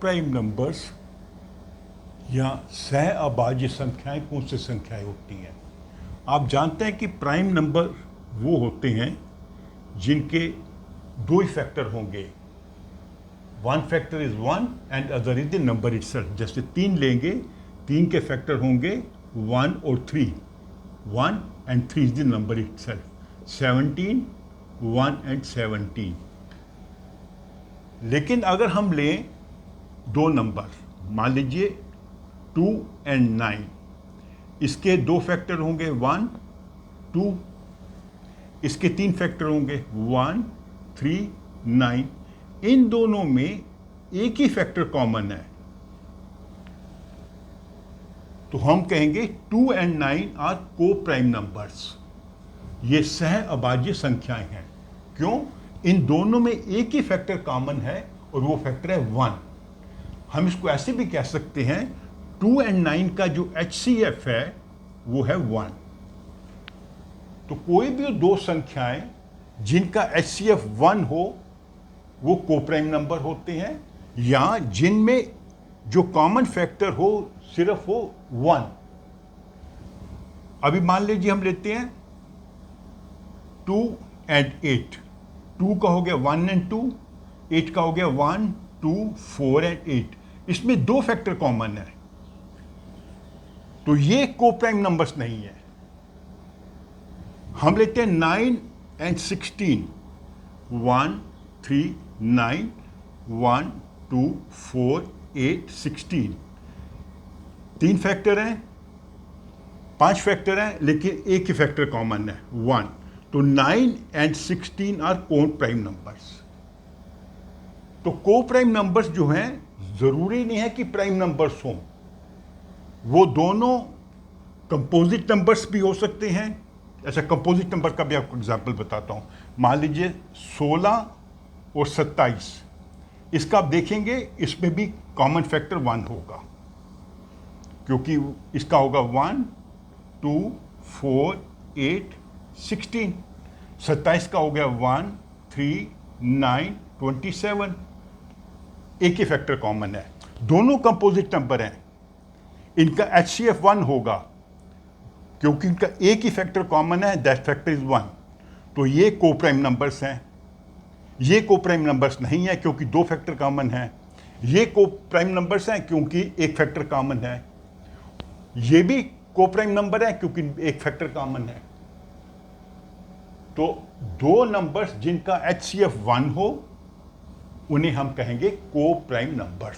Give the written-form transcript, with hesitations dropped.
Prime numbers या सह अभाज्य संख्याएं कौन सी संख्याएं होती हैं? आप जानते हैं कि प्राइम नंबर वो होते हैं जिनके दो ही फैक्टर होंगे। One factor is one and other is the number itself. जैसे 3 लेंगे, 3 के फैक्टर होंगे 1 और 3। 1 and 3 is the number itself. 17, 1 and 17। लेकिन अगर हम लें दो नंबर, मान लीजिए 2 and 9, इसके दो फैक्टर होंगे 1, 2। इसके 3 फैक्टर होंगे 1, 3, 9। इन दोनों में एक ही फैक्टर कॉमन है, तो हम कहेंगे 2 and 9 आर को प्राइम नंबर्स। ये सह अभाज्य संख्याएं हैं। क्यों? इन दोनों में एक ही फैक्टर कॉमन है और वो फैक्टर है 1। हम इसको ऐसे भी कह सकते हैं 2 and 9 का जो HCF है वो है 1। तो कोई भी दो संख्याएं जिनका HCF 1 हो वो कोप्राइम नंबर होते हैं, या जिनमें जो कॉमन फैक्टर हो सिर्फ हो 1। अभी मान लीजिए हम लेते हैं 2 and 8। 2 का हो गया 1 and 2, 8 का हो गया 1, 2, 4 and 8। इसमें दो फैक्टर कॉमन है, तो ये कोप्राइम नंबर्स नहीं है। हम लेते हैं 9 and 16। 1, 3, 9, 1, 2, 4, 8, 16। 3 फैक्टर हैं, 5 फैक्टर हैं, लेकिन एक ही फैक्टर कॉमन है 1। तो 9 and 16 आर कोप्राइम नंबर्स। तो कोप्राइम नंबर्स जो हैं जरूरी नहीं है कि प्राइम नंबर्स हों, वो दोनों कंपोजिट नंबर्स भी हो सकते हैं। ऐसा कंपोजिट नंबर का भी आपको एग्जांपल बताता हूं। मान लीजिए 16 और 27, इसका आप देखेंगे इसमें भी कॉमन फैक्टर 1 होगा, क्योंकि इसका होगा 1, 2, 4, 8, 16। 27 का हो गया 1, 3, 9, 27। एक ही फैक्टर कॉमन है, दोनों कंपोजिट नंबर हैं। इनका HCF 1 होगा क्योंकि इनका एक ही फैक्टर कॉमन है, दैट फैक्टर इज 1। तो ये कोप्राइम नंबर्स हैं। ये कोप्राइम नंबर्स नहीं है क्योंकि दो फैक्टर कॉमन है। ये कोप्राइम नंबर्स हैं क्योंकि एक फैक्टर कॉमन है। ये भी कोप्राइम नंबर है क्योंकि एक फैक्टर कॉमन है। तो दो नंबर्स जिनका HCF 1 हो उन्हें हम कहेंगे कोप्राइम नंबर्स।